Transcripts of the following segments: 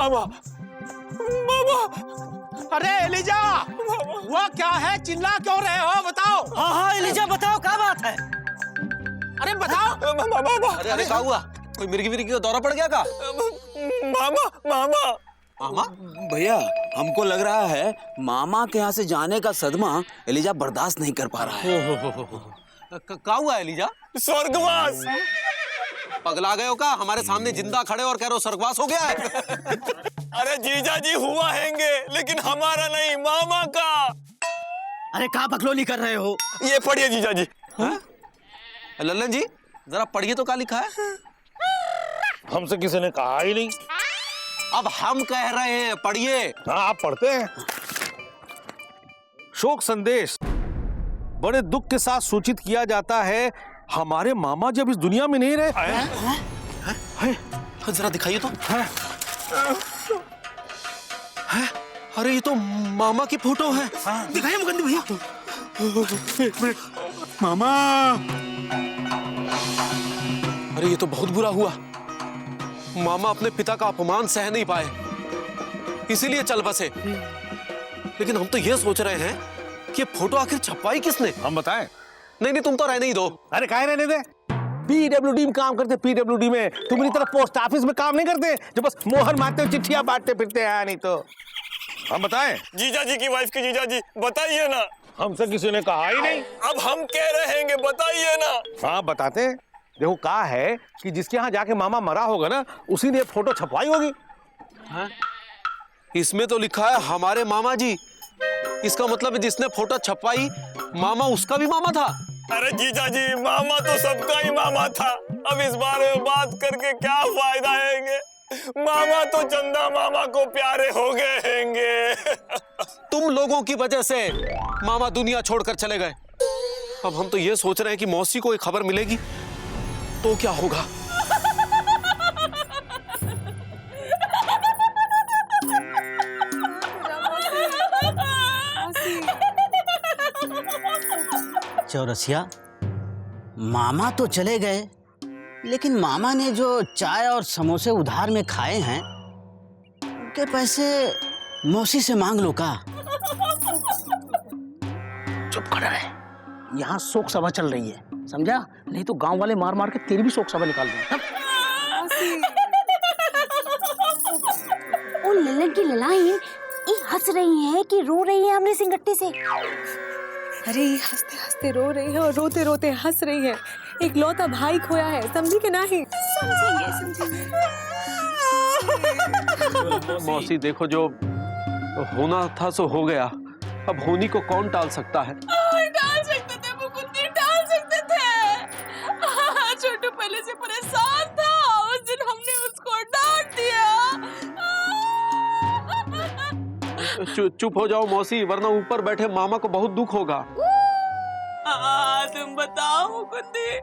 मामा मामा। अरे एलिजा, वो क्या है, चिल्ला क्यों रहे हो, बताओ। हाँ एलिजा बताओ क्या बात है। अरे बताओ। मामा अरे क्या हुआ, कोई मिर्गी विर्गी का दौरा पड़ गया का? मामा मामा मामा भैया हमको लग रहा है मामा के यहाँ से जाने का सदमा एलिजा बर्दाश्त नहीं कर पा रहा है। क्या हुआ एलिजा? स्वर्गवास। पगला गए हो का? हमारे सामने जिंदा खड़े और कह रहे हो स्वर्गवास हो गया है? अरे जीजा जी हुआ हैंगे, लेकिन हमारा नहीं, मामा का। अरे क्या बकलोली कर रहे हो? ये पढ़िए जीजा जी। लल्लन जी जरा पढ़िए तो क्या लिखा है। हमसे किसी ने कहा ही नहीं। अब हम कह रहे हैं, पढ़िए। हाँ आप पढ़ते हैं। शोक संदेश। बड़े दुख के साथ सूचित किया जाता है हमारे मामा जब इस दुनिया में नहीं रहे। जरा दिखाइए तो। है? अरे ये तो मामा की फोटो है। दिखाइए मुकंदी भैया। मामा अरे ये तो बहुत बुरा हुआ। मामा अपने पिता का अपमान सह नहीं पाए, इसीलिए चल बसे। लेकिन हम तो ये सोच रहे हैं कि ये फोटो आखिर छपवाई किसने? हम बताएं? नहीं तुम तो रहने ही दो। अरे काहे रहने दे। पीडब्ल्यूडी में काम करते, पीडब्ल्यूडी में। तुम्हारी तरह पोस्ट ऑफिस में काम नहीं करते जो बस मोहर मारते चिट्ठियां बांटते फिरते हैं। नहीं तो हम बताएं? जीजा जी की वाइफ की जीजा जी बताइए ना। हमसे किसी ने कहा ही नहीं। अब हम कह रहे हैं, बताइए ना। हाँ बताते हैं। देखो कहा है कि जिसके यहाँ जाके मामा मरा होगा ना, उसी ने फोटो छपवाई होगी। इसमें तो लिखा है हमारे मामा जी। इसका मतलब है जिसने फोटो छपवाई मामा उसका भी मामा था। अरे जीजा जी मामा तो सबका ही मामा था। अब इस बारे में बात करके क्या फायदा है? मामा तो चंदा मामा को प्यारे हो गए हैंगे। तुम लोगों की वजह से मामा दुनिया छोड़कर चले गए। अब हम तो ये सोच रहे हैं कि मौसी को एक खबर मिलेगी तो क्या होगा। चौरसिया, मामा तो चले गए, लेकिन मामा ने जो चाय और समोसे उधार में खाए हैं उनके पैसे मौसी से मांग लो का। चुप खड़ा रहे, यहाँ शोक सभा चल रही है, समझा? नहीं तो गांव वाले मार मार के तेरी भी शोक सभा निकाल देंगे। ओ लल्लन की ललाइन ये हंस रही है कि रो रही है हमरे सिंगट्टे से? अरे ये हंसते हंसते रो रही है और रोते रोते हंस रही है। एक लौता भाई खोया है, समझी कि नहीं? समझेंगे। मौसी देखो, जो होना था सो हो गया। अब होनी को कौन टाल सकता है? टाल सकते थे मुकुंदी, टाल सकते थे। छोटू पहले से परेशान था, उस दिन हमने उसको डांट दिया। चुप हो जाओ मौसी, वरना ऊपर बैठे मामा को बहुत दुख होगा। तुम बताओ मुकुंदी,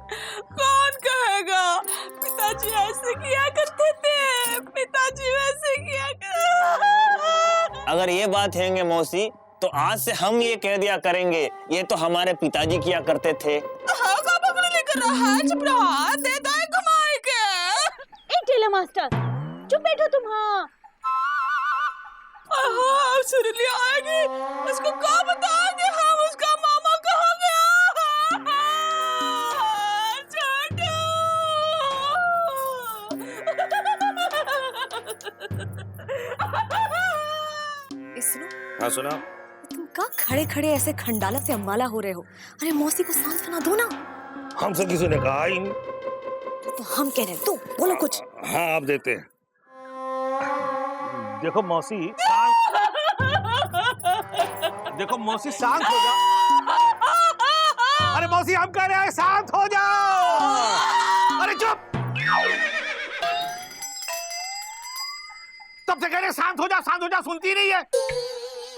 कौन कहेगा पिताजी ऐसे किया करते थे, पिताजी वैसे किया करते। अगर ये बात है मौसी, तो आज से हम ये कह दिया करेंगे ये तो हमारे पिताजी किया करते थे। लेकर रहा, चुप रहा, दे दे कमाई के। एक टेलर मास्टर, चुप बैठो तुम। हाँ सुरीली आएगी, उसको क्या बताएंगे हम, उसका मामा कहाँ गया? सुनो। हाँ सुना। तुम क्या खड़े खड़े ऐसे खंडाला से अम्बाला हो रहे हो? अरे मौसी को सांत्वना दो ना। हमसे किसी ने कहा ही नहीं। तो हम कह रहे हैं, तो बोलो कुछ। हाँ आप देते हैं। देखो मौसी शांत, देखो मौसी शांत हो जाओ। अरे मौसी हम कह रहे हैं शांत हो जाओ। अरे चुप, तब से कह रहे शांत हो जा, शांत हो जा, सुनती नहीं है।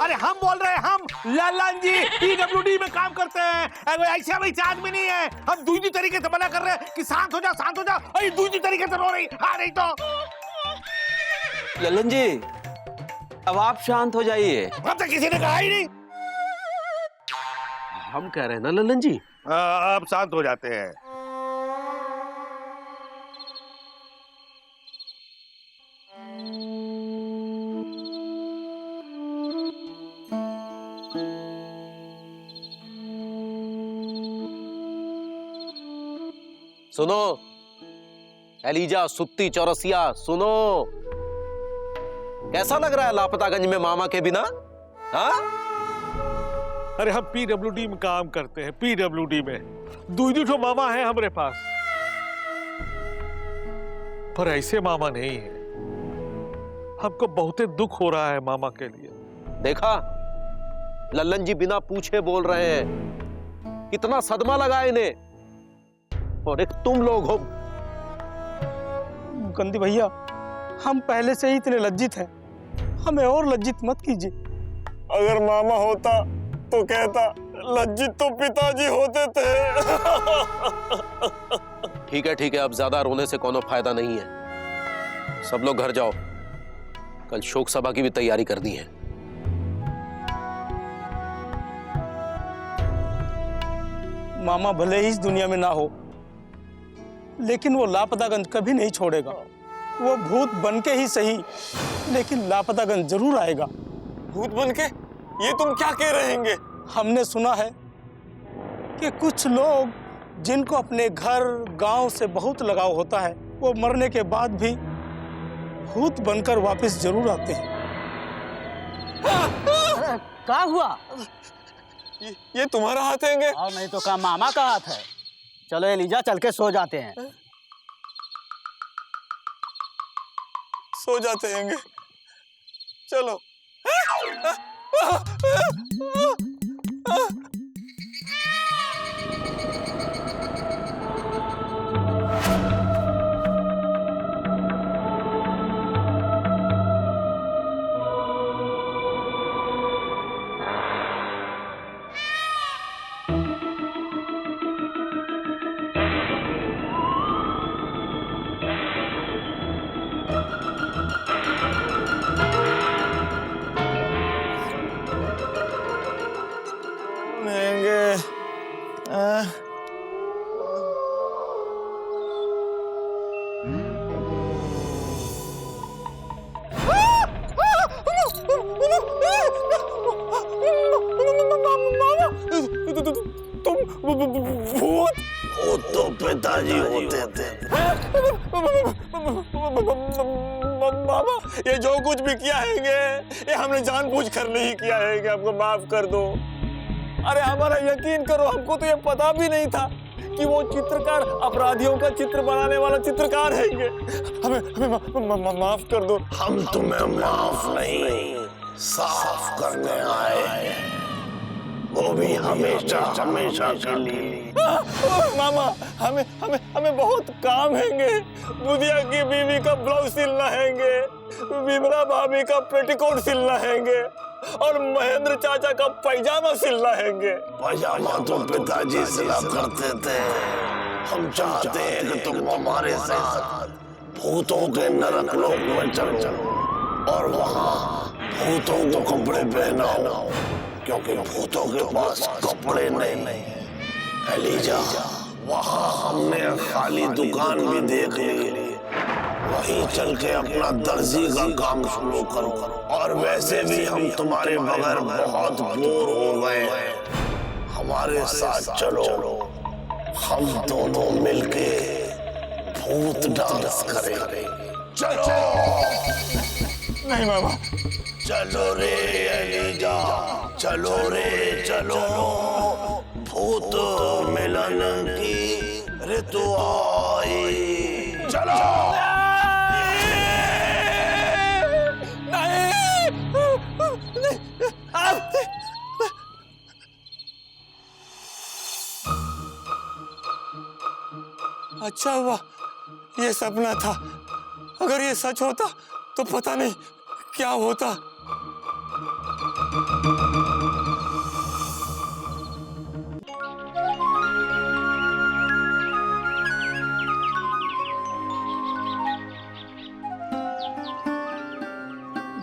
अरे हम बोल रहे हैं, हम लल्लन जी पीडब्ल्यूडी में काम करते हैं, ऐसे वैसे आदमी नहीं है। हम दूसरी तरीके से मना कर रहे हैं कि शांत हो जा, शांत हो जा, और दूसरी तरीके से रो रही। हाँ नहीं तो लल्लन जी अब आप शांत हो जाइए। अब तक किसी ने कहा ही नहीं। हम कह रहे हैं ना लल्लन जी। अब शांत हो जाते हैं। सुनो एलिजा सुत्ती चौरसिया, सुनो। कैसा लग रहा है लापतागंज में मामा के बिना? हाँ? अरे हम पीडब्ल्यूडी में काम करते हैं, पीडब्ल्यूडी में दूजी ठो मामा है हमारे पास, पर ऐसे मामा नहीं है। हमको बहुत दुख हो रहा है मामा के लिए। देखा, लल्लन जी बिना पूछे बोल रहे हैं। कितना सदमा लगा इन्हें। और एक तुम लोग हो। गंदी भैया, हम पहले से ही इतने लज्जित हैं, हमें और लज्जित मत कीजिए। अगर मामा होता तो कहता लज्जित तो पिताजी होते थे। ठीक है, अब ज्यादा रोने से कोनो फायदा नहीं है। सब लोग घर जाओ, कल शोक सभा की भी तैयारी करनी है। मामा भले ही इस दुनिया में ना हो, लेकिन वो लापतागंज कभी नहीं छोड़ेगा। वो भूत बनके ही सही, लेकिन लापतागंज जरूर आएगा। भूत बनके? ये तुम क्या कह रहे हैं? हमने सुना है कि कुछ लोग जिनको अपने घर गांव से बहुत लगाव होता है, वो मरने के बाद भी भूत बनकर वापस जरूर आते हैं। क्या हुआ? ये तुम्हारा हाथ है? और नहीं तो क्या मामा का हाथ है? चलो एलिजा, चल के सो जाते हैं। सो जाते हैं। चलो। तो पिताजी होते थे। मामा, ये जो कुछ भी किया है ये हमने जानबूझ कर नहीं किया है, हमको माफ कर दो। अरे हमारा यकीन करो, हमको तो ये पता भी नहीं था कि वो चित्रकार अपराधियों का चित्र बनाने वाला चित्रकार है। हमें माफ कर दो। हम तुम्हें माफ नहीं, साफ करने आए हैं, वो भी हमेशा हमेशा के लिए। मामा, हमें बहुत काम हैंगे। दुधिया की बीवी का ब्लाउज सिलना हैंगे, विमला भाभी का पेटीकोट सिलना हैंगे, और महेंद्र चाचा का पैजामा सिलना हैंगे। पैजामा तो पिताजी सिला करते थे। हम चाहते हैं कि तुम हमारे साथ भूतों के नरक लोक में चलो और वहाँ भूतों को कपड़े पहनाओ, क्योंकि भूतों के पास कपड़े नहीं। एलिजा, वहाँ हमने खाली दुकान भी देख ली, वहीं चल के अपना दर्जी का काम शुरू करो। और वैसे भी हम तुम्हारे बगैर बहुत बोर हो गए हैं, हमारे साथ चलो, हम दोनों मिलके भूत डांस करेंगे। चलो। नहीं मामा। चलो रे एलिजा, चलो रे चलो, भूत मिलन की ऋतु आई। चलो। अच्छा हुआ ये सपना था, अगर ये सच होता तो पता नहीं क्या होता।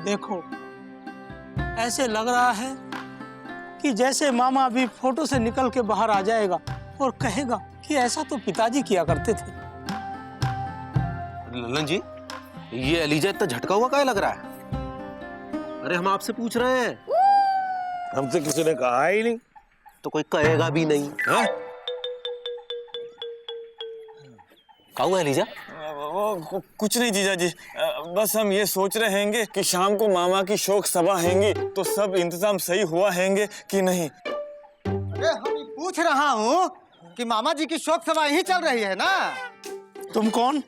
देखो, ऐसे लग रहा है कि जैसे मामा अभी फोटो से निकल के बाहर आ जाएगा और कहेगा कि ऐसा तो पिताजी किया करते थे। लल्लन जी, ये एलिजा इतना झटका हुआ क्या लग रहा है? अरे हम आपसे पूछ रहे हैं। हमसे किसी ने कहा ही नहीं। तो कोई कहेगा भी नहीं है? क्या हुआ एलिजा? कुछ नहीं जीजा जी, बस हम ये सोच रहे हैंगे कि शाम को मामा की शोक सभा हैंगी तो सब इंतजाम सही हुआ हैंगे कि नहीं। अरे हम ये पूछ रहा हूँ कि मामा जी की शोक सभा यही चल रही है ना? तुम कौन?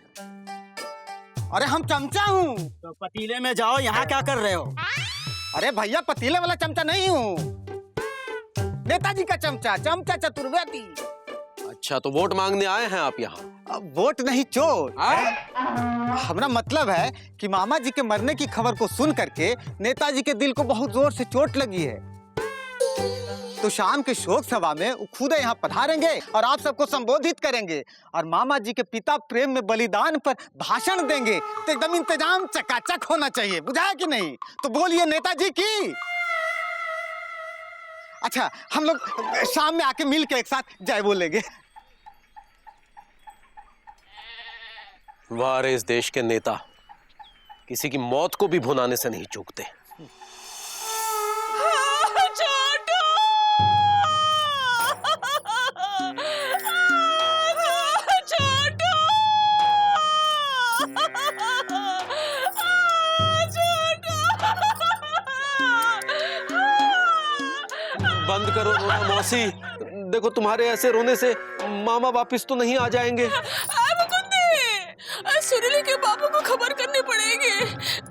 अरे हम चमचा हूँ। तो पतीले में जाओ, यहाँ क्या कर रहे हो? अरे भैया पतीले वाला चमचा नहीं हूँ, नेताजी का चमचा, चमचा चतुर्वेदी। अच्छा, तो वोट मांगने आए हैं आप यहाँ? अब वोट नहीं चोट। हमारा मतलब है कि मामा जी के मरने की खबर को सुन करके नेताजी के दिल को बहुत जोर से चोट लगी है, तो शाम के शोक सभा में वो खुद यहाँ पधारेंगे और आप सबको संबोधित करेंगे और मामा जी के पिता प्रेम में बलिदान पर भाषण देंगे। तो एकदम इंतजाम चकाचक होना चाहिए, बुझाया कि नहीं? तो बोलिए नेताजी की। अच्छा, हम लोग शाम में आके मिल के एक साथ जय बोलेंगे। वाह रे इस देश के नेता, किसी की मौत को भी भुनाने से नहीं चूकते। बंद करो रोना मौसी, देखो तुम्हारे ऐसे रोने से मामा वापिस तो नहीं आ जाएंगे। सुरीली के बापू को खबर करनी पड़ेगी।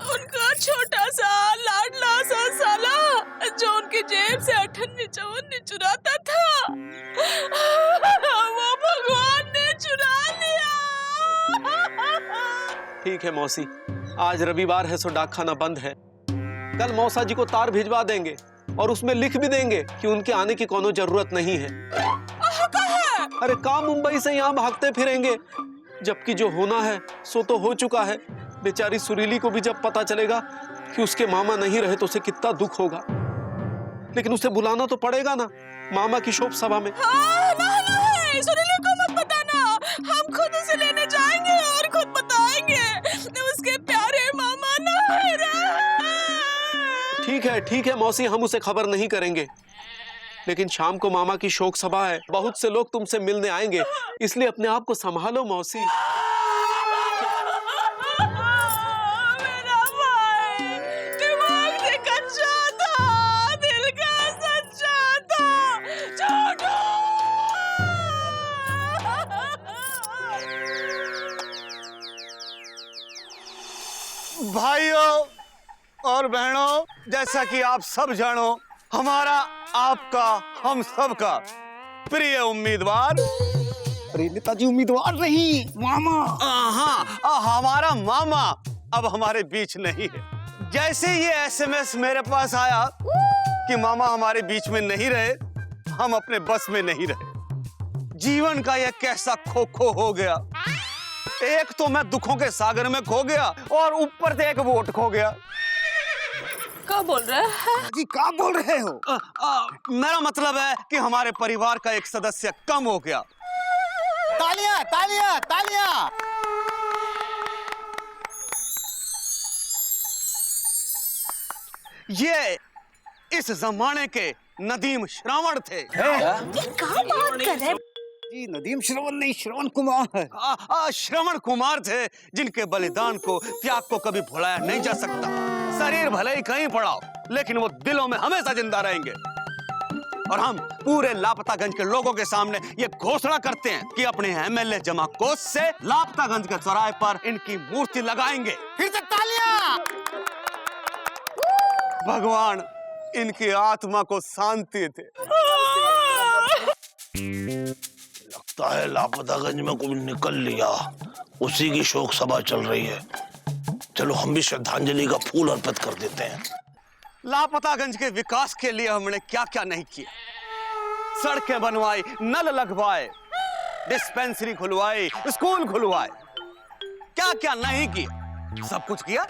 उनका छोटा सा लाडला सा साला जो उनकी जेब से 58 चुराता था, वो भगवान ने चुरा लिया। ठीक है मौसी, आज रविवार है सो डाकखाना बंद है। कल मौसा जी को तार भिजवा देंगे और उसमें लिख भी देंगे कि उनके आने की कोनो जरूरत नहीं है। अरे काम मुंबई से यहाँ भागते फिरेंगे, जबकि जो होना है सो तो हो चुका है। बेचारी सुरीली को भी जब पता चलेगा कि उसके मामा नहीं रहे तो उसे कितना दुख होगा, लेकिन उसे बुलाना तो पड़ेगा ना मामा की शोक सभा में। नहीं, सुरीली को मत बताना, हम खुद उसे लेने जाएंगे और खुद बताएंगे उसके प्यारे मामा नहीं रहे। ठीक है मौसी, हम उसे खबर नहीं करेंगे, लेकिन शाम को मामा की शोक सभा है, बहुत से लोग तुमसे मिलने आएंगे, इसलिए अपने आप को संभालो मौसी। मेरा भाई दिमाग से कच्चा था, दिल का सच्चा था। छोटू, भाइयों और बहनों, जैसा कि आप सब जानो, हमारा आपका हम सब का प्रिय उम्मीदवार, अरे नेताजी उम्मीदवार नहीं, मामा। हाँ, हमारा मामा अब हमारे बीच नहीं है। जैसे ये एसएमएस मेरे पास आया कि मामा हमारे बीच में नहीं रहे, हम अपने बस में नहीं रहे। जीवन का यह कैसा खो खो हो गया। एक तो मैं दुखों के सागर में खो गया और ऊपर से एक वोट खो गया। क्या बोल रहे हैं जी, क्या बोल रहे हो? मेरा मतलब है कि हमारे परिवार का एक सदस्य कम हो गया। तालियां तालियां तालियां। ये इस जमाने के नदीम श्रावण थे। कहाँ बात कर रहे हैं? जी नदीम श्रवण नहीं, श्रवण कुमार। श्रवण कुमार थे, जिनके बलिदान को, त्याग को कभी भुलाया नहीं जा सकता। शरीर भले ही कहीं पड़ा हो, लेकिन वो दिलों में हमेशा जिंदा रहेंगे। और हम पूरे लापतागंज के लोगों के सामने ये घोषणा करते हैं कि अपने एमएलए जमा कोष से लापतागंज के चौराहे पर इनकी मूर्ति लगाएंगे। फिर से तालियां। भगवान इनकी आत्मा को शांति दे। लगता है लापतागंज में कोई निकल लिया, उसी की शोक सभा चल रही है। चलो हम भी श्रद्धांजलि का फूल अर्पित कर देते हैं। लापतागंज के विकास के लिए हमने क्या क्या नहीं किया। सड़कें बनवाई, नल लगवाए, डिस्पेंसरी खुलवाई, स्कूल खुलवाए, क्या क्या नहीं किया। सब कुछ किया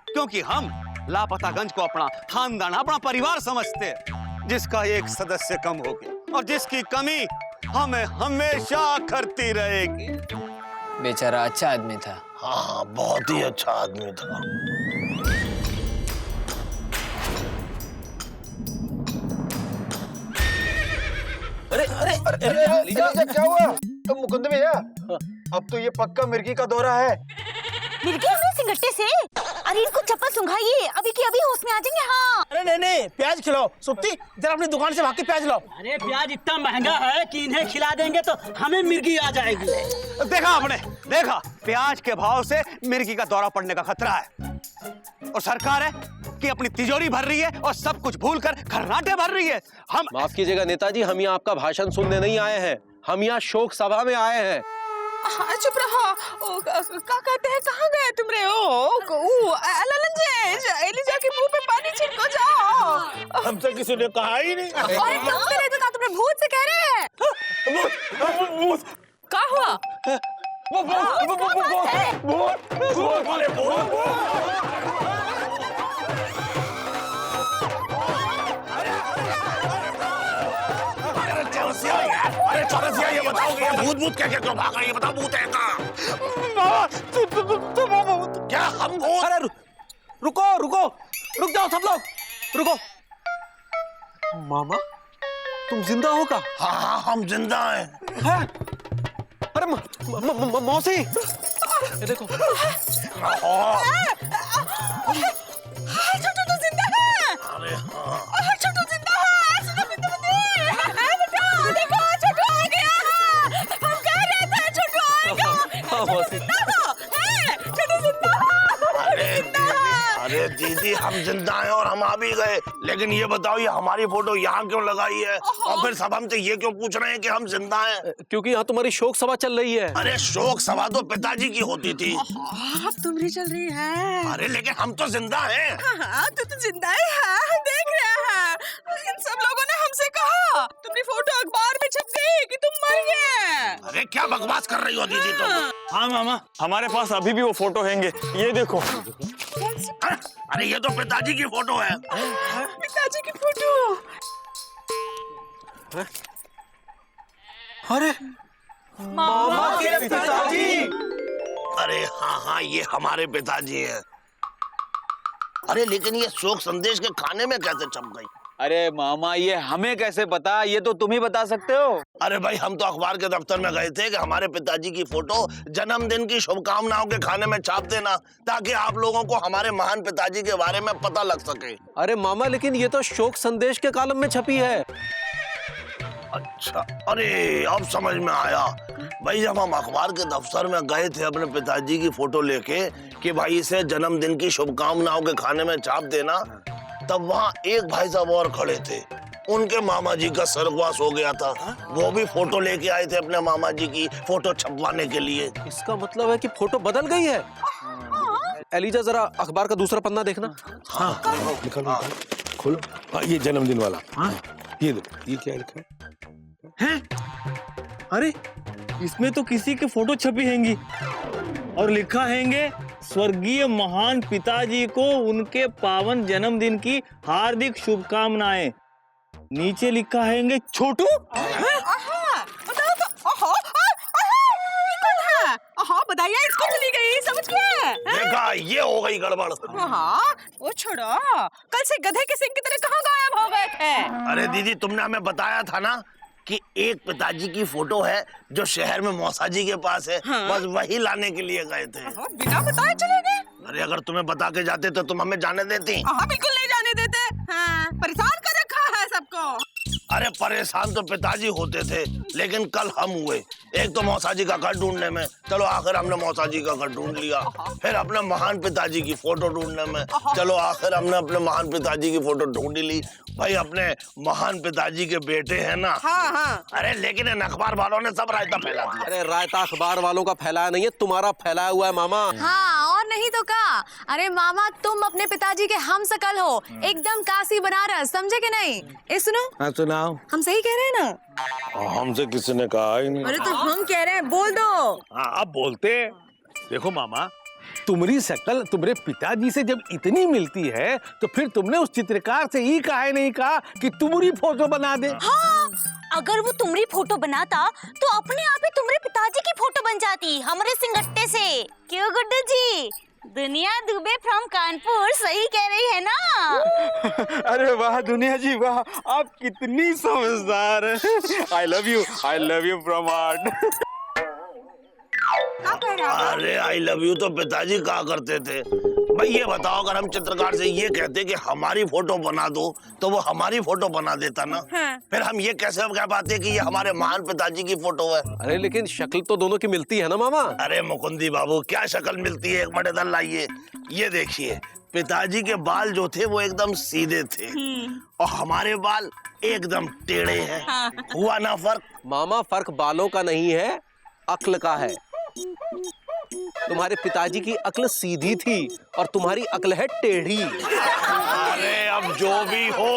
क्योंकि हम लापतागंज को अपना खानदान, अपना परिवार समझते हैं, जिसका एक सदस्य कम हो गया और जिसकी कमी हमें हमेशा करती रहेगी। बेचारा अच्छा आदमी था। हाँ, बहुत ही अच्छा आदमी था। अरे एलिजा क्या हुआ? तुम मुकुंद भैया, अब तो ये पक्का मिर्गी का दौरा है। मिर्गी हमरे सिंगट्टे से? अरे इनको चप्पल सुंघाइए, अभी की अभी होश में आ जाएंगे। हाँ अरे नहीं नहीं, प्याज खिलाओ। सुप्ती जरा अपनी दुकान से भाग के प्याज लाओ। अरे प्याज इतना महंगा है कि इन्हें खिला देंगे तो हमें मिर्गी आ जाएगी। देखा आपने, देखा प्याज के भाव से मिर्गी का दौरा पड़ने का खतरा है। और सरकार है कि अपनी तिजोरी भर रही है और सब कुछ भूलकर खर्राटे भर रही है। हम माफ कीजिएगा नेताजी, हम यहाँ आपका भाषण सुनने नहीं आए हैं, हम यहाँ शोक सभा में आए हैं। हाँ, चुप रहो। क्या कहते हैं, कहाँ गए तुम रे? ललन जी, एलिजा के मुंह पे पानी छिड़को जाओ। हमसे किसी ने कहा ही नहीं। अरे कब से तो तुमने भूत से कह रहे हैं? क्या हुआ? अरे चौरसिया, ये बताओ कि ये भूत भूत क्या क्या क्यों भाग रही है? बताओ भूत है कहाँ? क्या हम भूत? अरे रुको रुको, रुक जाओ सब लोग, रुको। मामा तुम जिंदा हो का? हाँ हम जिंदा हैं। हैं? अरे मौसी, ये देखो। छोटू तो जिंदा है। अरे हाँ, छोटू जिंदा है। सुनो बेटा, देखो छोटू आ गया। हम कह रहे थे छोटू आएगा। हाँ मौसी, छोटू जिंदा है। अरे दीदी हम जिंदा हैं और हम आ भी गए, लेकिन ये बताओ ये हमारी फोटो यहाँ क्यों लगाई है? और फिर सब हमसे ये क्यों पूछ रहे हैं कि हम जिंदा हैं? क्योंकि यहाँ तुम्हारी शोक सभा चल रही है। अरे शोक सभा तो पिताजी की होती थी। अब तुम्हारी चल रही है। अरे लेकिन हम तो जिंदा हैं। हाँ, तू तो जिंदा ही है, हम देख रहे हैं। इन सब लोगों ने हमसे कहा, तुम्हारी फोटो अखबार में छप गई कि तुम मर गए। अरे क्या बकवास कर रही हो दीदी तुम? हाँ मामा, हमारे पास अभी भी वो फोटो हैंगे, ये देखो। अरे ये तो पिताजी की फोटो है। पिताजी की फोटो? अरे मामा के पिताजी। अरे हाँ हाँ, ये हमारे पिताजी हैं। अरे लेकिन ये शोक संदेश के खाने में कैसे छप गई? अरे मामा ये हमें कैसे पता, ये तो तुम ही बता सकते हो। अरे भाई हम तो अखबार के दफ्तर में गए थे कि हमारे पिताजी की फोटो जन्मदिन की शुभकामनाओं के खाने में छाप देना, ताकि आप लोगों को हमारे महान पिताजी के बारे में पता लग सके। अरे मामा लेकिन ये तो शोक संदेश के कॉलम में छपी है। अच्छा, अरे अब समझ में आया। भाई जब हम अखबार के दफ्तर में गए थे अपने पिताजी की फोटो लेके कि भाई इसे जन्मदिन की शुभकामनाओं के खाने में छाप देना, तब वहाँ एक भाई साहब और खड़े थे, उनके मामा जी का स्वर्गवास हो गया था। वो भी फोटो लेके आए थे अपने मामा जी की फोटो छपवाने के लिए। इसका मतलब है कि फोटो बदल गई है। एलिजा जरा अखबार का दूसरा पन्ना देखना। हाँ निकालो, खोलो। हाँ ये जन्मदिन वाला। हाँ ये देखो, ये क्या लिखा है? अरे इसमें तो किसी की फोटो छपी हैंगी और लिखा हैंगे, स्वर्गीय महान पिताजी को उनके पावन जन्मदिन की हार्दिक शुभकामनाएं। नीचे लिखा हैंगे छोटू। बताइए इसको चली गई, समझ गए? देखा, ये हो गई गड़बड़। हाँ, वो छोड़ो, कल से गधे के सिंह की तरह कहाँ गायब हो गए थे? अरे दीदी तुमने हमें बताया था ना कि एक पिताजी की फोटो है जो शहर में मौसा जी के पास है। हाँ? बस वही लाने के लिए गए थे। बिना बताए चले गए? अरे अगर तुम्हें बता के जाते तो तुम हमें जाने देती? हाँ, बिल्कुल नहीं जाने देते। हाँ, परेशान कर रखा है सबको। अरे परेशान तो पिताजी होते थे, लेकिन कल हम हुए। एक तो मौसा जी का घर ढूंढने में, चलो आखिर हमने मौसा जी का घर ढूंढ लिया। फिर अपने महान पिताजी की फोटो ढूंढने में, चलो आखिर हमने अपने महान पिताजी की फोटो ढूंढ ली। भाई अपने महान पिताजी के बेटे हैं ना। हाँ हाँ। अरे लेकिन इन अखबार वालों ने सब रायता फैला दिया। अरे रायता अखबार वालों का फैलाया नहीं है, तुम्हारा फैलाया हुआ है मामा। हाँ और नहीं तो का। अरे मामा तुम अपने पिताजी के हम शकल हो, एकदम काशी बनारस, समझे कि नहीं? ए सुनो। हाँ सुनाओ। हम सही कह रहे हैं ना? हमसे किसी ने कहा ही नहीं। अरे तो हम कह रहे हैं, बोल दो। हाँ अब बोलते। देखो मामा, तुम्हारी शक्ल तुम्हारे पिताजी से जब इतनी मिलती है तो फिर तुमने उस चित्रकार से ही काहे नहीं कहा कि तुम्हारी फोटो बना दे? हाँ, अगर वो तुम्हारी फोटो बनाता तो अपने आप ही तुम्हारे पिताजी की फोटो बन जाती, हमारे सिंगट्टे से। क्यों गुड्डू जी? दुनिया दुबे फ्रॉम कानपुर सही कह रही है ना? अरे वाह दुनिया जी वाह, आप कितनी समझदार हैं। I love you from heart. क्या कह रहा है? अरे आई लव यू तो पिताजी कहा करते थे। भाई ये बताओ, अगर हम चित्रकार से ये कहते कि हमारी फोटो बना दो तो वो हमारी फोटो बना देता ना। हाँ। फिर हम ये कैसे कह पाते कि ये हमारे महान पिताजी की फोटो है। अरे लेकिन शक्ल तो दोनों की मिलती है ना मामा। अरे मुकुंदी बाबू, क्या शक्ल मिलती है, एक मटेदार लाइए। ये देखिए, पिताजी के बाल जो थे वो एकदम सीधे थे और हमारे बाल एकदम टेढ़े हैं। हाँ। हुआ ना फर्क? मामा फर्क बालों का नहीं है, अक्ल का है। तुम्हारे पिताजी की अक्ल सीधी थी और तुम्हारी अक्ल है टेढ़ी। अरे अब जो भी हो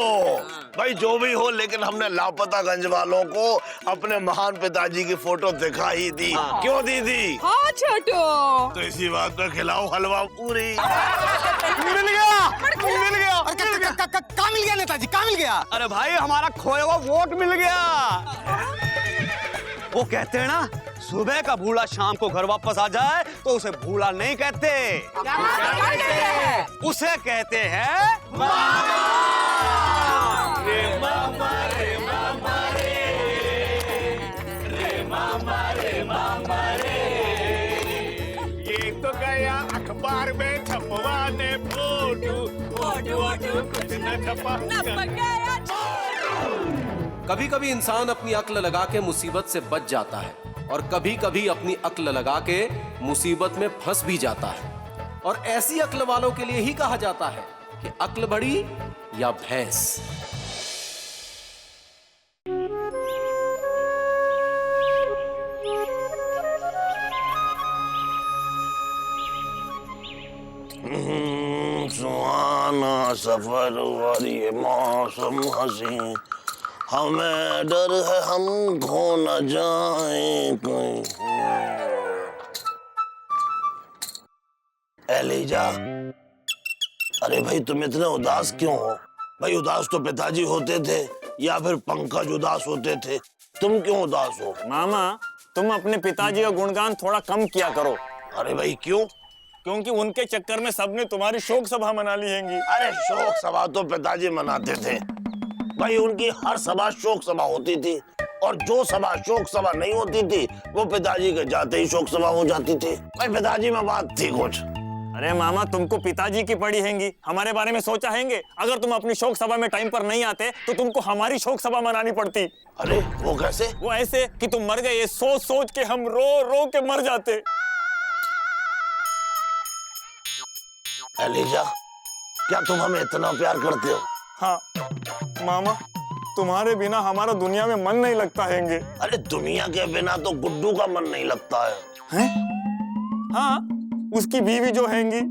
भाई, जो भी हो, लेकिन हमने लापतागंज वालों को अपने महान पिताजी की फोटो दिखा ही दी। क्यों दी थी? हाँ छोटू। तो इसी बात पे खिलाओ हलवा पूरी। मिल गया, मिल गया। कहाँ मिल गया नेताजी, कहाँ मिल गया? अरे भाई, हमारा खोया हुआ वोट मिल गया। वो कहते हैं ना, सुबह का भूला शाम को घर वापस आ जाए तो उसे भूला नहीं कहते। क्या कहते हैं? उसे कहते हैं ये तो गया अखबार में छपवाने फोटो, फोटो कुछ न छपा। कभी कभी इंसान अपनी अक्ल लगा के मुसीबत से बच जाता है और कभी कभी अपनी अक्ल लगा के मुसीबत में फंस भी जाता है। और ऐसी अक्ल वालों के लिए ही कहा जाता है कि अक्ल बड़ी या भैंस। सुहाना सफर और ये मौसम हसी, हमें डर है हम खो न जाए कहीं। एलिजा, अरे भाई तुम इतने उदास क्यों हो? भाई उदास तो पिताजी होते थे या फिर पंकज उदास होते थे, तुम क्यों उदास हो? मामा, तुम अपने पिताजी का गुणगान थोड़ा कम किया करो। अरे भाई क्यों? क्योंकि उनके चक्कर में सबने तुम्हारी शोक सभा मना ली हैंगी। अरे शोक सभा तो पिताजी मनाते थे भाई, उनकी हर सभा शोक सभा होती थी और जो सभा शोक सभा नहीं होती थी वो पिताजी के जाते ही शोक सभा हो जाती थी। भाई पिताजी में बात थी कुछ। अरे मामा, तुमको पिताजी की पड़ी हैंगी, हमारे बारे में सोचा हैंगे? अगर तुम अपनी शोक सभा में टाइम पर नहीं आते तो तुमको हमारी शोक सभा मनानी पड़ती। अरे वो कैसे? वो ऐसे कि तुम मर गए ये सोच सोच के हम रो रो के मर जाते। एलिजा, क्या तुम हमें इतना प्यार करते हो? हाँ मामा, तुम्हारे बिना हमारा दुनिया में मन नहीं लगता हैंगे। अरे दुनिया के बिना तो गुड्डू का मन नहीं लगता है। हैं? हाँ, उसकी बीवी जो हैंगी,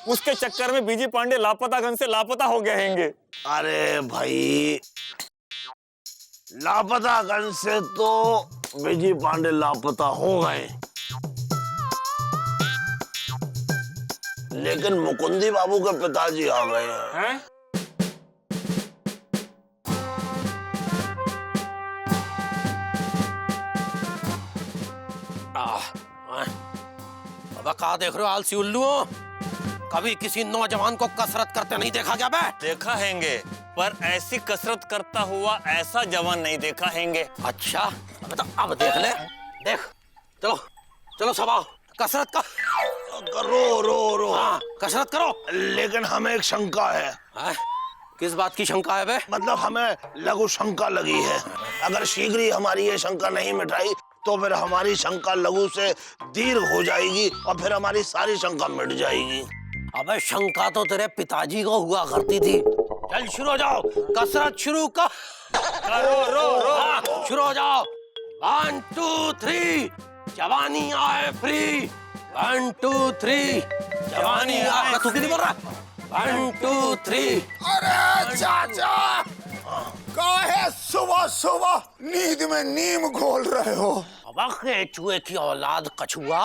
उसके चक्कर में बीजी पांडे लापतागंज से लापता हो गए हैंगे। अरे भाई, लापतागंज से तो विजय पांडे लापता हो गए, लेकिन मुकुंदी बाबू के पिताजी आ गए हैं। अब कहा देख रहे हो आलसी उल्लुओं? कभी किसी नौजवान को कसरत करते नहीं देखा क्या बे? देखा हैंगे, पर ऐसी कसरत करता हुआ ऐसा जवान नहीं देखा हैंगे। अच्छा, अब देख ले, देख, चलो चलो सब आओ, कसरत का रो रो रो। हाँ, कसरत करो। लेकिन हमें एक शंका है। किस बात की शंका है बे? मतलब हमें लघु शंका लगी है, अगर शीघ्र ही हमारी ये शंका नहीं मिटाई तो फिर हमारी शंका लघु से दीर्घ हो जाएगी और फिर हमारी सारी शंका मिट जाएगी। अबे शंका तो तेरे पिताजी को हुआ करती थी। चल शुरू हो जाओ, कसरत शुरू करो। रो शुरू हो जाओ। 1 2 3 जवानी आए फ्री। 1 2 3 जवानी आए। तू क्यों नहीं बोल रहा? 1 2 3। अरे चाचा, काहे सुबह सुबह नींद में नीम घोल रहे हो? अब चूहे की औलाद कछुआ,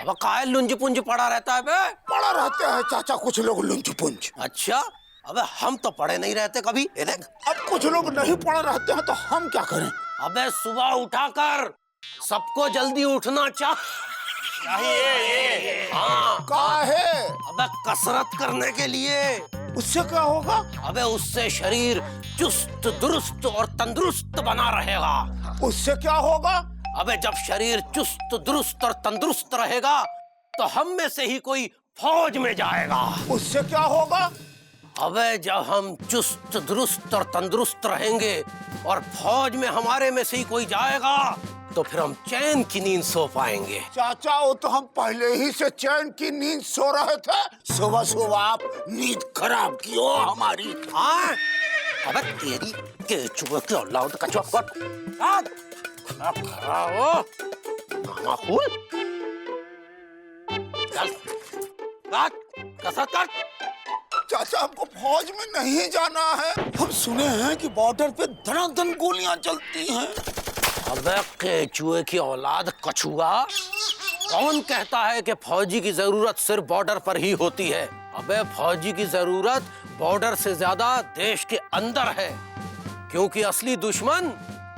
अब काहे लुंज पुंज पड़ा रहता है बे? पड़ा रहते हैं चाचा कुछ लोग लुंज पुंज। अच्छा, अबे हम तो पड़े नहीं रहते कभी। ये देख, अब कुछ लोग नहीं पड़ा रहते हैं तो हम क्या करें? अबे सुबह उठाकर सबको जल्दी उठना चाहिए। हाँ, काहे? अबे कसरत करने के लिए। उससे क्या होगा? अबे उससे शरीर चुस्त दुरुस्त और तंदुरुस्त बना रहेगा। उससे क्या होगा? अबे जब शरीर चुस्त दुरुस्त और तंदुरुस्त रहेगा तो हम में से ही कोई फौज में जाएगा। उससे क्या होगा? अबे जब हम चुस्त दुरुस्त और तंदुरुस्त रहेंगे और फौज में हमारे में से ही कोई जाएगा तो फिर हम चैन की नींद सो पाएंगे। चाचा वो तो हम पहले ही से चैन की नींद सो रहे थे, सुबह सुबह आप नींद खराब की हो हमारी। हाँ? अबे तेरी केचुआ की औलाद कछुआ कट खड़ा हो माकूल चल काट कसरत कर। चाचा हमको फौज में नहीं जाना है, हम सुने हैं कि बॉर्डर पे धड़ाधड़ गोलियां चलती हैं। अबे केचुए की औलाद कछुआ, कौन कहता है कि फौजी की जरूरत सिर्फ बॉर्डर पर ही होती है? अबे फौजी की जरूरत बॉर्डर से ज्यादा देश के अंदर है, क्योंकि असली दुश्मन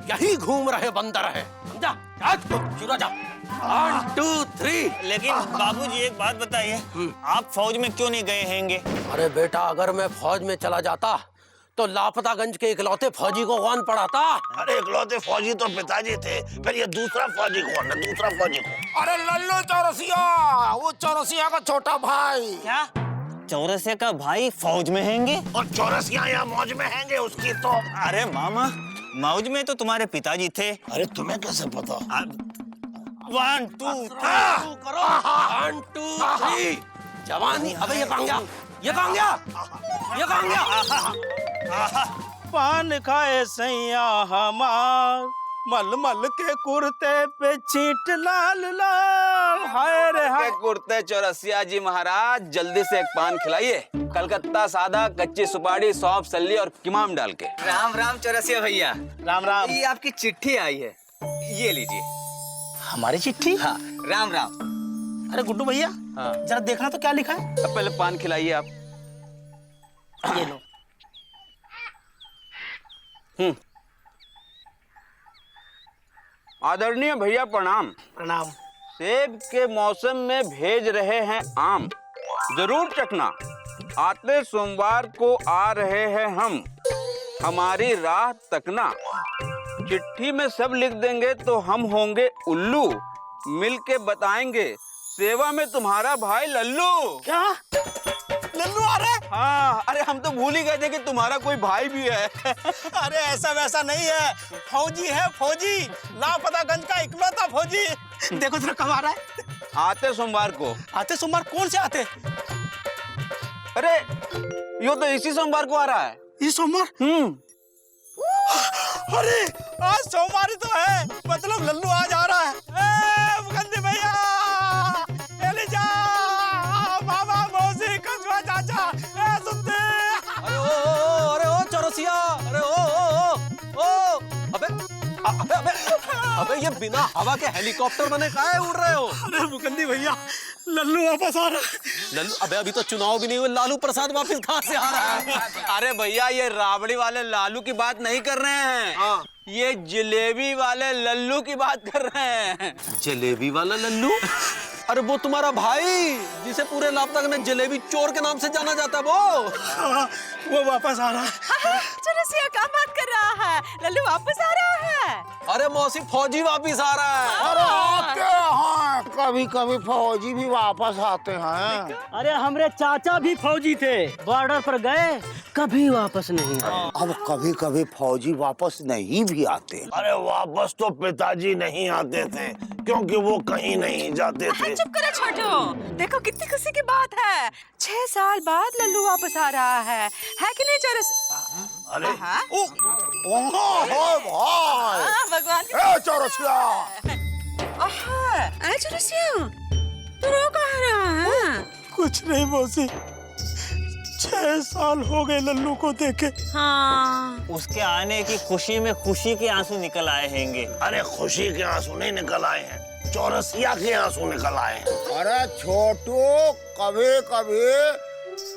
यही घूम रहे बंदर है। समझा? जा 1 2 3। लेकिन बाबूजी एक बात बताइए, आप फौज में क्यों नहीं गए हैंगे? अरे बेटा, अगर मैं फौज में चला जाता तो लापतागंज के इकलौते फौजी को कौन पढ़ाता? अरे इकलौते फौजी तो पिताजी थे, फिर ये दूसरा फौजी कौन है? दूसरा फौजी कौन? अरे लल्लू चौरसिया, वो चौरसिया का छोटा भाई। क्या चौरसिया का भाई फौज में हैंगे? और चौरसिया यहाँ मौज में हैंगे उसकी तो। अरे मामा, मौज में तो तुम्हारे पिताजी थे। अरे तुम्हें कैसे पता? 1 2 3 करो 1 2 3। जवानी। अबे ये कहाँ गया? ये कहाँ गया? ये कहाँ गया? पान खाए सैया हमार, मलमल के कुर्ते पे छींट लाल लाल, हाय रे हाय। कुर्ते चौरसिया जी महाराज, जल्दी से एक पान खिलाइए, कलकत्ता सादा, कच्ची सुपारी, सौंफ, सल्ली और किमाम डाल के। राम राम चौरसिया भैया। राम राम। ये आपकी चिट्ठी आई है, ये लीजिए। हमारी चिट्ठी? हाँ, राम राम। अरे गुड्डू भैया, हाँ। जरा देखना तो क्या लिखा है। अब पहले पान खिलाइए आप। ये लो। आदरणीय भैया प्रणाम। प्रणाम। सेब के मौसम में भेज रहे हैं आम, जरूर चखना। आते सोमवार को आ रहे हैं हम, हमारी राह तकना। चिट्ठी में सब लिख देंगे तो हम होंगे उल्लू, मिल के बताएंगे सेवा में तुम्हारा भाई लल्लू। क्या लल्लू आ रहे? हाँ, अरे हम तो भूल ही गए थे कि तुम्हारा कोई भाई भी है। अरे ऐसा वैसा नहीं है, फौजी है फौजी, लापतागंज का इकलौता फौजी। देखो जरा कब आ रहा है। आते सोमवार को। आते सोमवार? कौन से आते? अरे यो तो इसी सोमवार को आ रहा है। ये सोमवार? अरे आज सोमवार ही तो है, मतलब लल्लू आज आ रहा है। मुकंदी भैया, एलिजा, मामा, मौसी, कछुआ चाचा, सुनते। अरे ओ चौरसिया, अरे ओ। अबे ये बिना हवा के हेलीकॉप्टर बने काहे उड़ रहे हो? अरे मुकंदी भैया, लल्लू वापस आ रहा है। लल्लू? अबे अभी तो चुनाव भी नहीं हुए, लालू प्रसाद वापस कहाँ से आ रहा है? अरे भैया, ये राबड़ी वाले लालू की बात नहीं कर रहे हैं। हाँ। ये जलेबी वाले लल्लू की बात कर रहे हैं। जलेबी वाला लल्लू? अरे वो तुम्हारा भाई जिसे पूरे लापतागंज में जलेबी चोर के नाम से जाना जाता है, वो वापस आ रहा है। चौरसिया क्या बात कर रहा है? लल्लू वापस आ रहा है। अरे मौसी, फौजी वापस आ रहा है। अरे आते हैं, कभी कभी फौजी भी वापस आते हैं। अरे हमरे चाचा भी फौजी थे, बॉर्डर पर गए, कभी वापस नहीं आए। अब कभी कभी फौजी वापस नहीं भी आते। अरे वापस तो पिताजी नहीं आते थे, क्योंकि वो कहीं नहीं जाते थे। चुप करो छोटू, देखो कितनी खुशी की बात है। 6 साल बाद लल्लू वापस आ रहा है कि नहीं चौरसिया? अरे हाँ? भगवान चौरसिया, चौरसिया, तू रो कहाँ रहा है? कुछ नहीं मौसी, 6 साल हो गए लल्लू को देखे। हाँ। उसके आने की खुशी में खुशी के आंसू निकल आए हैंगे। अरे खुशी के आंसू नहीं निकल आए हैं, चौरसिया के आंसू निकल आए हैं। अरे छोटू, कभी कभी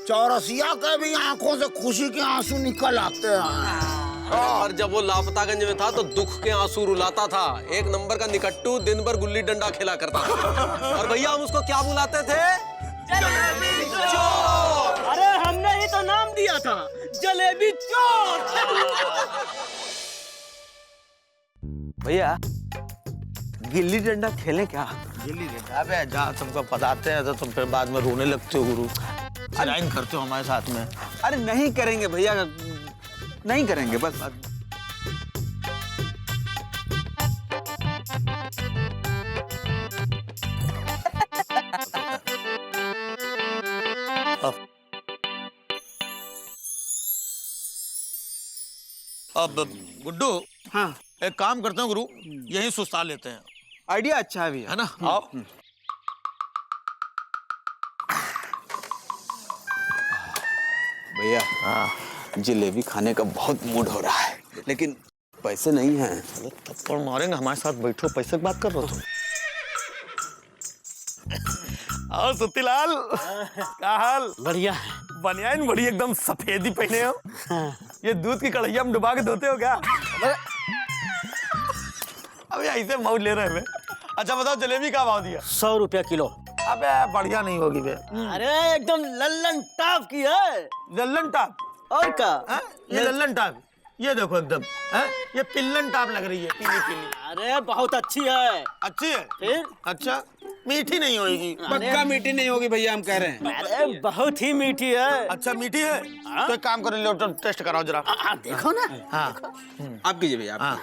चौरसिया के भी आंखों से खुशी के आंसू निकल आते हैं। और जब वो लापतागंज में था तो दुख के आंसू रुलाता था। 1 नंबर का निकट्टू, दिन भर गुल्ली डंडा खेला करता था। और भैया हम उसको क्या बुलाते थे? जलेबी चोर। अरे हमने ही तो नाम दिया था, जलेबी चोर। भैया, गिल्ली डंडा खेलें क्या? गिल्ली डंडा? अबे जा, तुमको बताते हैं तो तुम फिर बाद में रोने लगते हो गुरु। ज्वाइन करते हो हमारे साथ में? अरे नहीं करेंगे भैया, नहीं करेंगे बस। अब गुड्डू, हाँ एक काम करते हैं गुरु, यही सुस्ता लेते हैं, आइडिया अच्छा है भैया। है ना? आओ। भैया जलेबी खाने का बहुत मूड हो रहा है, लेकिन पैसे नहीं हैं। अरे थप्पड़ मारेंगे, हमारे साथ बैठो, पैसे की बात कर रहे हो तुम? और सुत्तीलाल, क्या हाल? बढ़िया। बनियान बड़ी एकदम सफेदी पहने हो। ये दूध की कढ़ैया में डुबा के धोते हो क्या? अबे ऐसे मौज ले रहे हैं। अच्छा बताओ, जलेबी का भाव दिया? 100 रुपया किलो। अबे बढ़िया नहीं होगी बे। अरे एकदम लल्लन टॉप की है। लल्लन टॉप? और क्या? ये लल्लन टॉप, ये देखो एकदम, ये पिल्लन टॉप लग रही है, पीली पीली। अरे बहुत अच्छी है। अच्छी है? फिर? अच्छा, मीठी नहीं होगी? पक्का मीठी नहीं होगी भैया, हम कह रहे हैं। अरे बहुत ही मीठी है। अच्छा मीठी है? तो एक काम करो, लो तो टेस्ट कराओ जरा। देखो ना। हाँ आप कीजिए भैया, हाँ।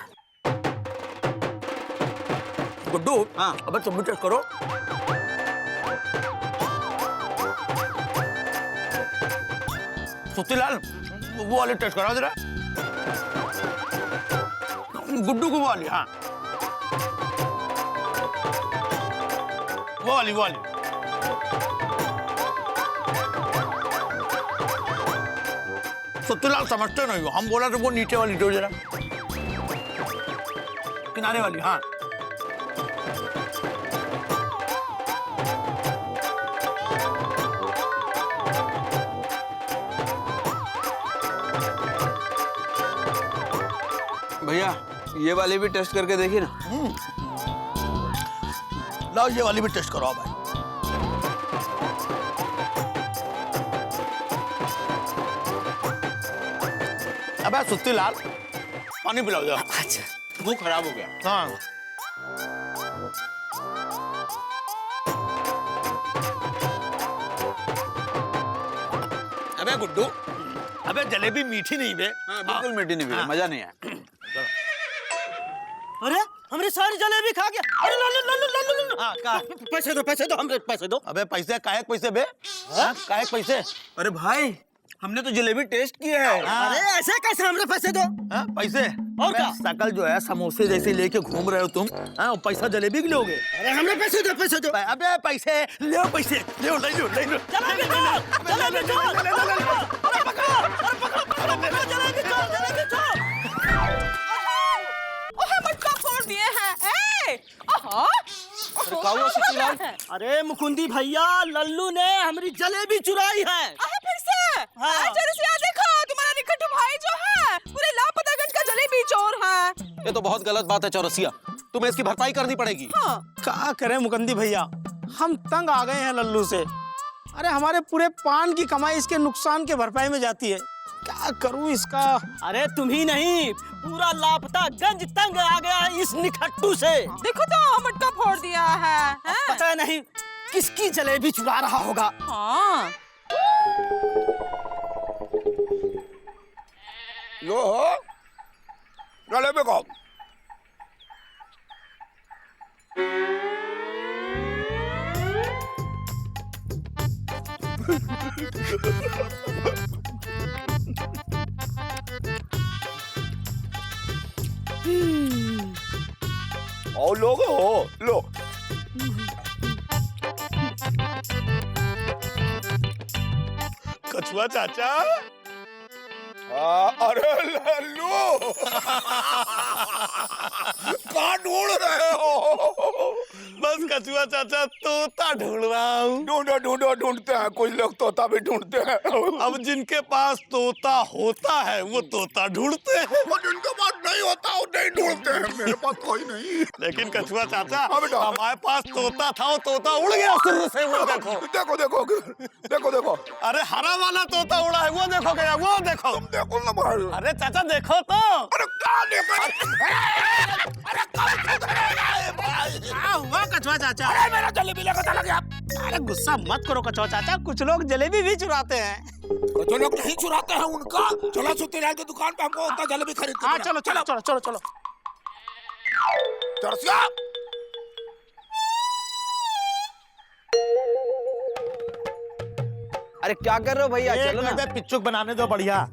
गुड्डू, हाँ। अब तुम भी टेस्ट करो। सुत्तीलाल, वो वाली टेस्ट कराओ जरा। गुड्डू को वो वाली, हाँ वो वाली, वो वाली। सुत्तीलाल समझते नहीं हो, हम बोला तो वो नीचे वाली दो जरा, किनारे वाली। हाँ भैया ये वाली भी टेस्ट करके देखिए ना। लाओ ये वाली भी टेस्ट करो भाई। अबे सुत्तीलाल, पानी पिलाओ जरा। अच्छा। मुंह खराब हो गया। हाँ अबे गुड्डू, अबे जलेबी मीठी नहीं बे। हाँ बिल्कुल मीठी नहीं भैया, मजा नहीं आया। अरे हमने सारी जलेबी खा गया। अरे लो। हाँ, का? पैसे दो, हमरे पैसे दो। अबे पैसे काहे पैसे बे? काहे पैसे? अरे भाई हमने तो जलेबी टेस्ट की है। अरे ऐसे कैसे हमरे पैसे दो? पैसे? और क्या? शकल जो है समोसे जैसे लेके घूम रहे हो तुम, और पैसा जलेबी के लोगे? अरे हमरे पैसे दो। अबे पैसे ले, पैसे ले लो। जलेबी दो। ओहे मटका फोड़ दिए हैं। अरे मुकुंदी भैया, लल्लू ने हमारी जलेबी चुराई है। फिर से? हाँ। रसिया देखो, तुम्हारा निकट भाई जो है पूरे लापतागंज का जलेबी चोर है। ये तो बहुत गलत बात है चौरसिया, तुम्हें इसकी भरपाई करनी पड़ेगी। हाँ। क्या करें मुकुंदी भैया, हम तंग आ गए हैं लल्लू से। अरे हमारे पूरे पान की कमाई इसके नुकसान के भरपाई में जाती है। क्या करूं इसका? अरे तुम ही नहीं, पूरा लापतागंज तंग आ गया है इस निखट्टू से। देखो तो मटका फोड़ दिया है। पता नहीं किसकी जलेबी चुरा रहा होगा। हाँ। लो जलेबी खाओ। और लोग हो लो। कछुआ चाचा, अरे लल्लू कहाँ ढूंढ रहे हो? बस कछुआ चाचा तोता ढूंढ रहा हूँ। ढूंढते हैं, कुछ लोग तोता भी ढूंढते हैं। अब जिनके पास तोता होता है वो तोता ढूंढते हैं, वो जिनके पास नहीं होता वो नहीं ढूंढते हैं। मेरे पास कोई नहीं। लेकिन कछुआ चाचा, हमारे पास तोता था, वो तोता उड़ गया शुरू से। वो देखो। अरे हरा वाला तोता उड़ा है, वो देखो गया, वो देखो। तुम देखो ना भाई। अरे चाचा देखो तो। अरे क्या देखो? अरे क्या हुआ कछुआ चाचा? अरे मेरा जलेबी लेकर चला गया। अरे गुस्सा मत करो कछुआ चाचा, कुछ लोग जलेबी भी चुराते हैं। जो लोग नहीं चुराते हैं उनका चलो सत्यनारायण की दुकान पे हमको उतना जलेबी खरीद के हाँ देना। चलो चलो चलो चलो चलो। चौरसिया अरे क्या कर रहे हो भैया? चलो ना। पिच्चुक बनाने दो बढ़िया।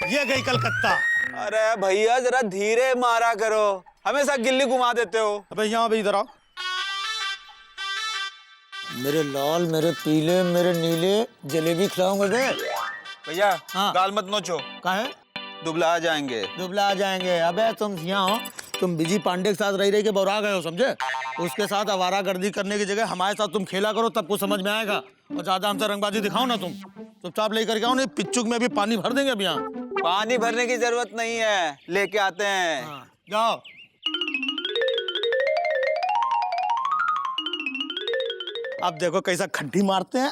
ये गई कलकत्ता। अरे भैया जरा धीरे मारा करो, हमेशा गिल्ली घुमा देते हो। अबे यहाँ अभी इधर आओ। मेरे लाल, मेरे पीले, मेरे नीले जलेबी खिलाऊंगे बे। भैया हाँ। गाल मत नोचो, कहाँ है? दुबला आ जाएंगे। दुबला आ जाएंगे। अबे तुम यहाँ हो, तुम विजय पांडे के साथ रह के बौरा गए हो, समझे? उसके साथ आवारागर्दी करने की जगह हमारे साथ तुम खेला करो, तब कुछ समझ में आएगा। और ज्यादा हमसे रंगबाजी दिखाओ ना तुम। चुपचाप लेकर के आओ, नहीं पिच्चुक में अभी पानी भर देंगे अभी यहाँ। पानी भरने की जरूरत नहीं है, लेके आते हैं। हाँ, जाओ। अब देखो कैसा खड्डी मारते हैं।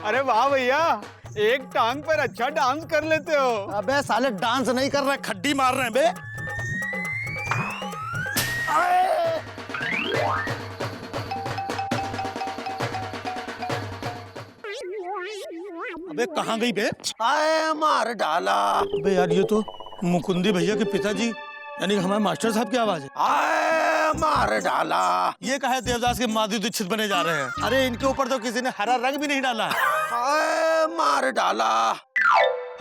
अरे वाह भैया, एक टांग पर अच्छा डांस कर लेते हो। अबे साले डांस नहीं कर रहे, खड्डी मार रहे हैं बे। अबे कहाँ गई बे? आए मार डाला। अबे यार ये तो मुकुंदी भैया के पिताजी यानी हमारे मास्टर साहब की आवाज है। आए मार डाला। ये कहा है देवदास के माधुरी दीक्षित बने जा रहे हैं। अरे इनके ऊपर तो किसी ने हरा रंग भी नहीं डाला है। आए मार डाला।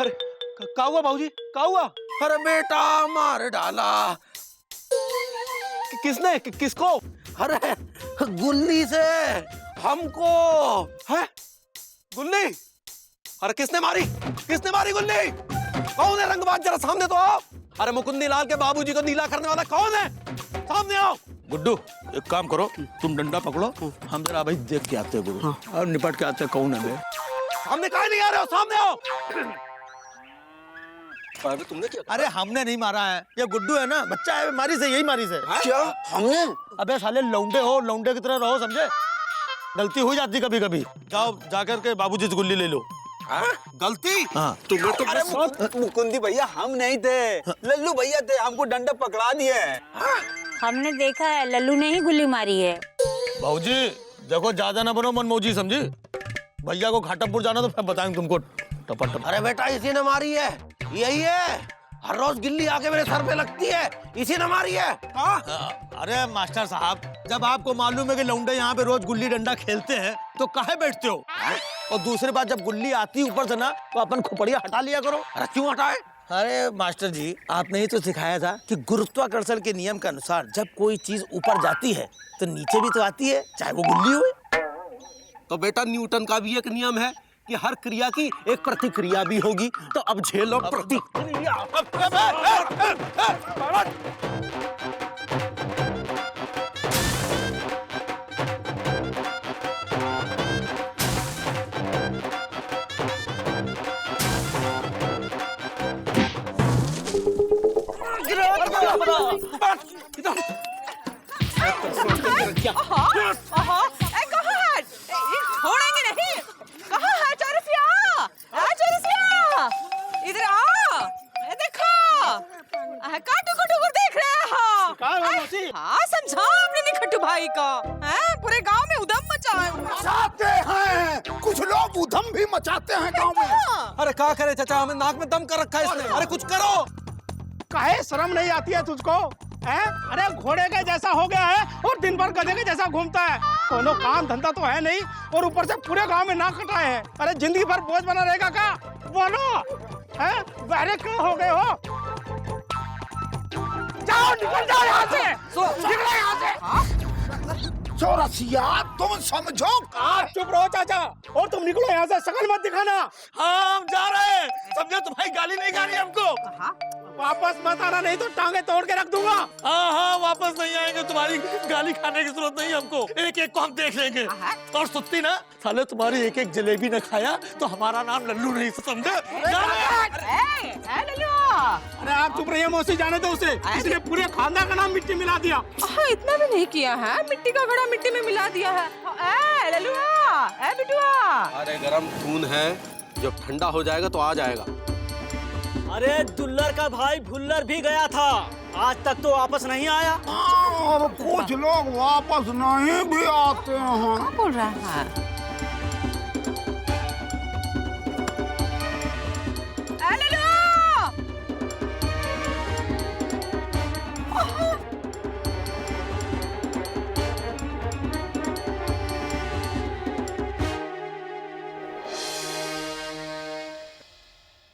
अरे क्या हुआ भाऊजी, क्या हुआ? अरे बेटा मार डाला। किसने किसको? अरे गुल्ली से हमको। है गुल्ली? अरे किसने मारी? किसने मारी गुल्ली? कौन है रंगबाज? जरा सामने तो आओ। अरे मुकुंदी लाल के बाबूजी को नीला करने वाला कौन है? सामने आओ। गुड्डू एक काम करो, तुम डंडा पकड़ो, हम जरा भाई देख के आते हैं गुरु। और निपट के आते हैं कौन है बे। सामने काहे नहीं आ रहे हो? सामने आओ। अरे तुमने क्या? अरे हमने नहीं मारा है, ये गुड्डू है ना, बच्चा है, मारी से यही मारी से। क्या हमने? अबे साले लौंडे हो, लौंडे की तरह रहो, समझे? गलती हो जाती कभी कभी। जाओ जाकर के बाबूजी से गुल्ली ले लो। गलती? हाँ। तुम्हें तो अरे मुकुंदी भैया हम नहीं थे, लल्लू भैया थे, हमको डंडा पकड़ा दिए। हमने देखा है, लल्लू ने ही गुल्ली मारी है। बाबूजी देखो ज्यादा ना बनो मनमौजी, समझे? भैया को घाटमपुर जाना तो फिर बताएंगे तुमको टपट। अरे बेटा इसी ने मारी है, यही है। हर रोज गिल्ली आके मेरे सर पे लगती है, इसी ने मारी है। अरे मास्टर साहब, जब आपको मालूम है कि लौंडे यहाँ पे रोज गुल्ली डंडा खेलते हैं तो काहे बैठते हो? और दूसरी बात, जब गुल्ली आती ऊपर से ना तो अपन खोपड़िया हटा लिया करो। अरे क्यों हटाए? अरे मास्टर जी, आपने ही तो सिखाया था कि गुरुत्वाकर्षण के नियम के अनुसार जब कोई चीज ऊपर जाती है तो नीचे भी तो आती है, चाहे वो गुल्ली हो। तो बेटा न्यूटन का भी एक नियम है कि हर क्रिया की एक प्रतिक्रिया भी होगी। तो अब झेलो प्रतिक्रिया। छोड़ेंगे नहीं। कहाँ है चौरसिया? चौरसिया इधर आ। देखो काटू कुटू देख रहे हो। हाँ समझा आपने निखट्टू भाई का। पूरे गांव में उधम मचा है। मचाते हैं कुछ लोग, उधम भी मचाते हैं गांव में। अरे क्या करे चाचा, हमें नाक में दम कर रखा है इसने। अरे कुछ करो। काहे शर्म नहीं आती है तुझको? हैं? अरे घोड़े के जैसा हो गया है और दिन भर गधे के जैसा घूमता है। कोनो काम धंधा तो है नहीं और ऊपर से पूरे गांव में नाक कटाए हैं। अरे जिंदगी भर बोझ बना रहेगा क्या? बोलो हैं? बहरे क्यों हो गए हो? जाओ निकल जाओ यहाँ से, निकलो यहाँ से। चौरसिया तुम समझो। आप चुप रहो चाचा, और तुम निकलो यहाँ से, शकल मत दिखाना। हम जा रहे हैं, समझे तुम्हारी गाली नहीं गानी हमको। वापस मत आना, नहीं तो टांगे तोड़ के रख दूंगा। हाँ वापस नहीं आएंगे, तुम्हारी गाली खाने की जरूरत नहीं हमको, एक एक को हम देख लेंगे। और सुनती ना, साले तुम्हारी एक एक जलेबी न खाया तो हमारा नाम लल्लू नहीं, समझे? अरे आप चुप रहिए मौसी, जाने दो उसे, इसने पूरे खानदान का नाम मिट्टी मिला दिया। इतना भी नहीं किया है, मिट्टी का घड़ा मिट्टी में मिला दिया है। लल्लुआ, बिटुआ। अरे गरम खून है, जब ठंडा हो जाएगा तो आ जाएगा। अरे दुल्लर का भाई भुल्लर भी गया था, आज तक तो वापस नहीं आया। और कुछ लोग वापस नहीं भी आते हैं। क्या बोल रहा है?